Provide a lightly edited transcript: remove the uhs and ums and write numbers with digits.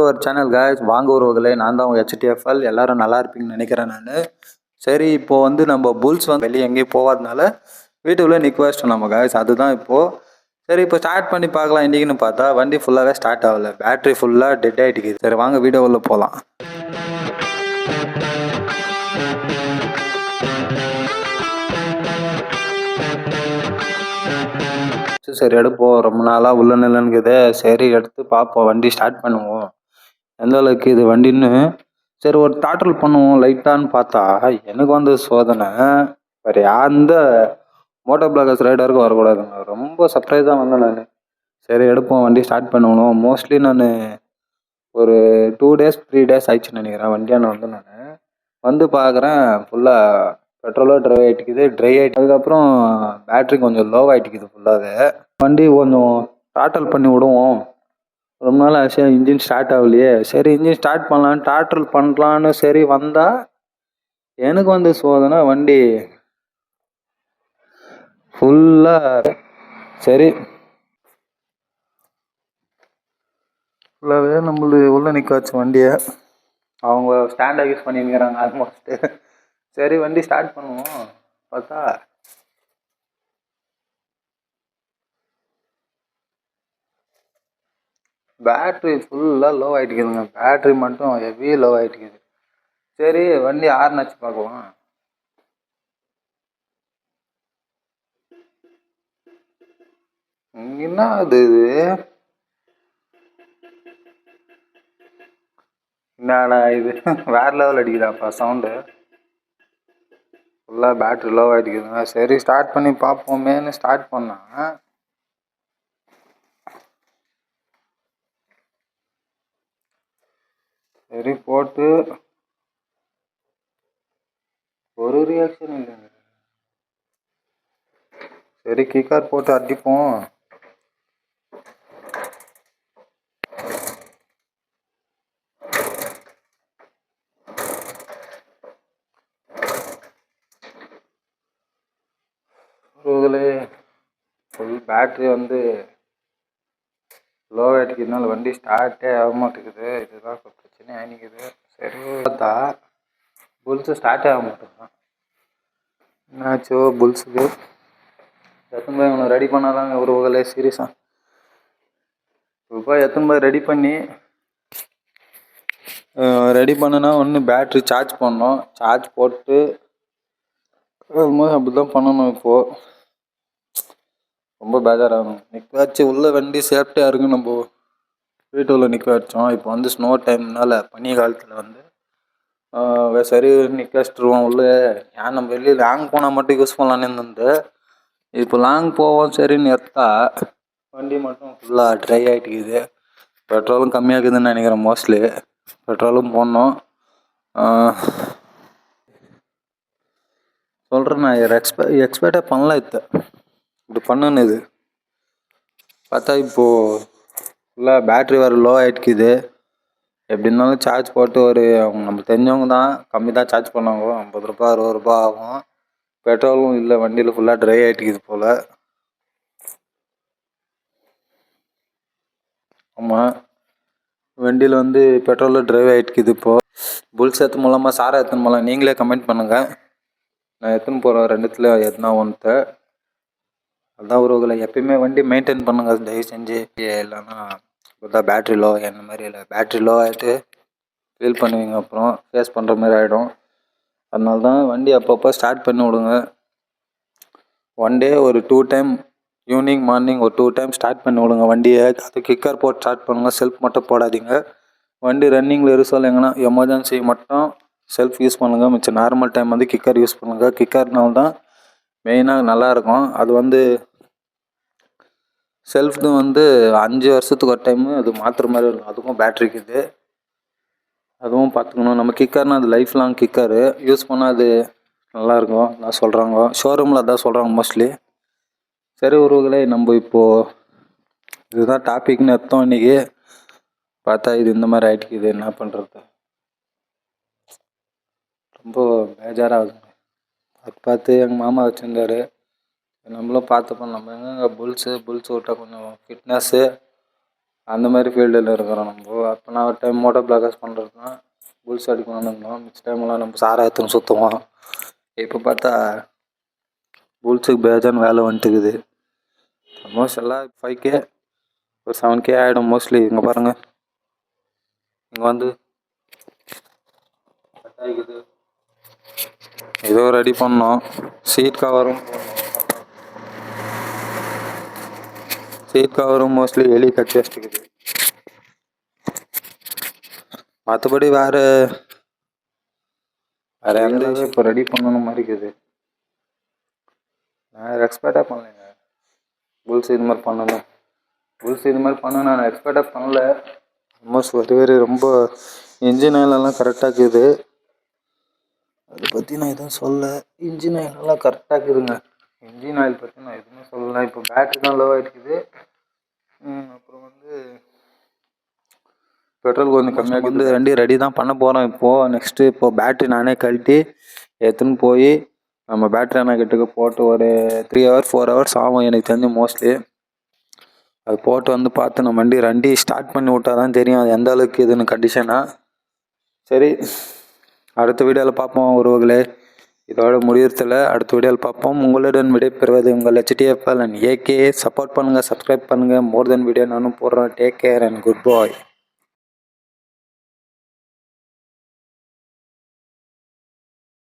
ஒரு channel guys வாங்க உறவுகளே, நான் தான் உங்கள் ஹெச்டிஎஃப்எல். எல்லாரும் நல்லா இருப்பீங்கன்னு நினைக்கிறேன் நான். சரி, இப்போ வந்து நம்ம புல்ஸ் வந்து வெளியே எங்கேயும் போகாதனால வீட்டுக்குள்ளே நிற்க வச்சிட்டோம் நம்ம காய்ஸ். அதுதான் இப்போது. சரி, இப்போ ஸ்டார்ட் பண்ணி பார்க்கலாம். இன்றைக்கின்னு பார்த்தா வண்டி ஃபுல்லாகவே ஸ்டார்ட் ஆகலை, பேட்ரி ஃபுல்லாக டெட் ஆகிட்டுக்குது. சரி வாங்க வீடியோவில் போகலாம். சரி எடுப்போம், ரொம்ப நாளாக உள்ள நிலன்னுக்குது. சரி எடுத்து பார்ப்போம், வண்டி ஸ்டார்ட் பண்ணுவோம் எந்த அளவுக்கு இது வண்டின்னு. சரி ஒரு டாட்டல் பண்ணுவோம் லைட்டான்னு பார்த்தா எனக்கு வந்து சோதனை வேறு எந்த மோட்டோ பிளாகர்ஸ் ரைடருக்கும் வரக்கூடாதுங்க. ரொம்ப சர்ப்ரைஸாக வந்தேன் நான். சரி எடுப்போம், வண்டி ஸ்டார்ட் பண்ணணும். மோஸ்ட்லி நான் ஒரு 2 days 3 days ஆயிடுச்சுன்னு நினைக்கிறேன் வண்டியான வந்து. நான் வந்து பார்க்குறேன் ஃபுல்லாக பெட்ரோலோ ட்ரை ஆகிட்டு. அதுக்கப்புறம் பேட்ரி கொஞ்சம் லோ ஆகிட்டுக்குது ஃபுல்லாகவே. வண்டி கொஞ்சம் டாட்டல் பண்ணி விடுவோம், ரொம்ப நாள் ஆச்சு இன்ஜின் ஸ்டார்ட் ஆகலையே. சரி இன்ஜின் ஸ்டார்ட் பண்ணலான்னு டாட்டல் பண்ணலான்னு சரி வந்தால் எனக்கு வந்து சோதனை வண்டி ஃபுல்லாக. சரி ஃபுல்லாகவே நம்மளுக்கு உள்ளே நிற்க வச்சு வண்டியை அவங்க ஸ்டாண்டாக யூஸ் பண்ணிக்கிறாங்க ஆல்மோஸ்ட்டு. சரி வண்டி ஸ்டார்ட் பண்ணுவோம் பார்த்தா பேட்ரி ஃபுல்லாக லோ ஆகிட்டுக்குதுங்க. பேட்ரி மட்டும் ஹெவி லோ ஆகிட்டுக்குது. சரி வண்டி ஆறுனாச்சு பார்க்கலாம். என்ன அது என்னடா இது வேற லெவல் அடிக்குதாப்பா சவுண்டு. ஃபுல்லாக பேட்ரி லோ ஆகிட்டுக்குதுங்க. சரி ஸ்டார்ட் பண்ணி பார்ப்போமேன்னு ஸ்டார்ட் பண்ணேன். சரி போட்டு ஒரு ரியாக்ஷன் இல்லைங்க. சரி கிக்கார் போட்டு அடிப்போம். ஃபுல் பேட்ரி வந்து லோ ஆகிட்டுக்கிறதுனால வண்டி ஸ்டார்ட்டே ஆக மாட்டேங்குது. இதுதான் பிரச்சனை ஆகிக்குது. சரி பார்த்தா புல்ஸு ஸ்டார்ட்டே ஆக மாட்டேங்குது. என்னாச்சோ புல்ஸுக்கு எத்தனை போய் அவனை ரெடி பண்ணாதாங்க உறவுகளே சீரியஸாக. இப்போ எத்தனை போய் ரெடி பண்ணுனா ஒன்று பேட்ரி சார்ஜ் பண்ணோம். சார்ஜ் போட்டு அப்படி தான் பண்ணணும். இப்போது ரொம்ப பேஜாராகணும். நிற்க வச்சு உள்ள வண்டி சேஃப்டியாக இருக்கும். நம்ம வீட்டுக்குள்ளே நிற்க வச்சோம். இப்போ வந்து ஸ்னோ டைம்னால பனி காலத்தில் வந்து சரி நிற்க வச்சுருவோம் உள்ளே. ஏன் நம்ம வெளியே லாங் போனால் மட்டும் யூஸ் பண்ணலான்னு இருந்து இப்போ லாங் போவோம் சரின்னு எடுத்தா வண்டி மட்டும் ஃபுல்லாக ட்ரை ஆகிட்டுக்குது. பெட்ரோலும் கம்மியாகுதுன்னு நினைக்கிறேன். மோஸ்ட்லி பெட்ரோலும் போடணும். சொல்கிறேன் நான் எக்ஸ்பெக்டே பண்ணல இப்படி பண்ணணும். இது பார்த்தா இப்போது ஃபுல்லாக பேட்ரி வேறு லோ ஆகிட்டுக்குது. எப்படி இருந்தாலும் சார்ஜ் போட்டு அவங்க நம்ம தெரிஞ்சவங்க தான், கம்மி தான் சார்ஜ் பண்ணாங்க. 50 ரூபா 60 ரூபா ஆகும். பெட்ரோலும் இல்லை வண்டியில், ஃபுல்லாக ட்ரை ஆகிட்டுக்குது போல். ஆமாம் வண்டியில் வந்து பெட்ரோலில் ட்ரைவ் ஆகிட்டுக்குது. இப்போது புல்ஸ் எத்தனை மூலமாக சாரா எத்தனை மூலம் நீங்களே கமெண்ட் பண்ணுங்கள். நான் எத்தனை போகிறேன் ரெண்டுத்தில் எத்தனா ஒன்று. அதான் உறவுகளை எப்பயுமே வண்டி மெயின்டைன் பண்ணுங்கள் தயவு செஞ்சு. இல்லைன்னா இப்போதான் பேட்ரி லோ என்ன மாதிரி இல்லை, பேட்ரி லோ ஆகிட்டு ஃபீல் பண்ணுவீங்க, அப்புறம் ஃபேஸ் பண்ணுற மாதிரி ஆகிடும். அதனால தான் வண்டி அப்பப்போ ஸ்டார்ட் பண்ணி விடுங்க. ஒன் டே ஒரு 2 டைம், ஈவினிங் மார்னிங் ஒரு 2 டைம் ஸ்டார்ட் பண்ணி விடுங்க வண்டியை. அது கிக்கர் போட்டு ஸ்டார்ட் பண்ணுங்கள், செல்ஃப் மட்டும் போடாதீங்க. வண்டி ரன்னிங்கில் இருக்க எங்கன்னா எமர்ஜென்சி மட்டும் செல்ஃப் யூஸ் பண்ணுங்கள். மிச்சம் நார்மல் டைம் வந்து கிக்கர் யூஸ் பண்ணுங்கள். கிக்கர்னால தான் மெயினாக நல்லாயிருக்கும். அது வந்து செல்ஃப்னு வந்து 5 வருஷத்துக்கு ஒரு டைமு அது மாற்றுற மாதிரி இருக்கும். அதுக்கும் பேட்ரிக்கு இது அதுவும் பார்த்துக்கணும். நம்ம கிக்கர்னால் அது லைஃப் லாங் கிக்கரு யூஸ் பண்ணால் அது நல்லாயிருக்கும் நான் சொல்கிறாங்க. ஷோரூமில் அதான் சொல்கிறாங்க மோஸ்ட்லி. சரி உறவுகளே, நம்ம இப்போது இதுதான் டாபிக்னு எடுத்தோம் இன்றைக்கி. பார்த்தா இது இந்த மாதிரி ஆகிட்டுக்குது. என்ன பண்ணுறது, ரொம்ப பேஜாராகுது. அது பார்த்து எங்கள் மாமா வச்சுருந்தாரு, நம்மளும் பார்த்துப்போம். நம்ம எங்கெங்க புல்ஸு விட்டால் கொஞ்சம் ஃபிட்னஸ்ஸு அந்த மாதிரி ஃபீல்டில் இருக்கிறோம் நம்ம. அப்போ நான் ஒரு டைம் மோட்டோ பிளாகர்ஸ் பண்ணுறதுனா புல்ஸ் அடிக்கணும்னு இருந்தோம். மிச்ச டைம்லாம் நம்ம சாராயத்துன்னு சுற்றுவோம். இப்போ பார்த்தா புல்ஸுக்கு பேஜான்னு வேலை வந்துட்டுக்குது. ஆல்மோஸ்ட் எல்லாம் 5K ஒரு 7K ஆகிடும் மோஸ்ட்லி. இங்கே பாருங்கள், இங்கே வந்து கட் ஆகிக்குது. ஏதோ ரெடி பண்ணோம். சீட் கவரும் மோஸ்ட்லி எலி கட்டி வச்சுக்குது. மற்றபடி வேறு எந்த இப்போ ரெடி பண்ணணும் மாதிரி இருக்குது. நான் எக்ஸ்பெக்டாக பண்ணலைங்க புல்ஸ் இது மாதிரி பண்ணணும். நான் எக்ஸ்பெக்டாக பண்ணல. ஆல்மோஸ்ட் வெரி ரொம்ப இன்ஜின் ஆயிலெல்லாம் கரெக்டாக இருக்குது. அதை பற்றி நான் எதுவும் சொல்ல. இன்ஜின் ஆயிலெல்லாம் கரெக்டாக இருக்குதுங்க. இன்ஜின் ஆயில் பற்றி நான் எதுவுமே சொல்லலை. இப்போ பேட்ரி தான் லோவாக இருக்குது. அப்புறம் வந்து பெட்ரோல் கொஞ்சம் கம்மியாக வந்து வண்டி ரெடி தான் பண்ண போகிறோம். இப்போது நெக்ஸ்ட்டு இப்போது பேட்ரி நானே கழட்டி எடுத்துன்னு போய் நம்ம பேட்ரி அண்ணா கிட்டக்கு போட்டு ஒரு 3 hours 4 hours ஆகும் எனக்கு தெரிஞ்சு மோஸ்ட்லி. அது போட்டு வந்து பார்த்து நம்ம வண்டி ஸ்டார்ட் பண்ணி விட்டா தான் தெரியும் அது எந்த அளவுக்கு இதுன்னு கண்டிஷனாக. சரி, அடுத்த வீடியோவில் பார்ப்போம் உறவுகளே. இதோட முடியறதில்ல, அடுத்த வீடியோவில் பார்ப்போம். உங்களுடன் விடைபெறுவது உங்கள் HTFL அண்ட் AK. சப்போர்ட் பண்ணுங்கள், சப்ஸ்கிரைப் பண்ணுங்கள். மோர் தென் வீடியோ நானும் போடுறேன். Take care and good bye.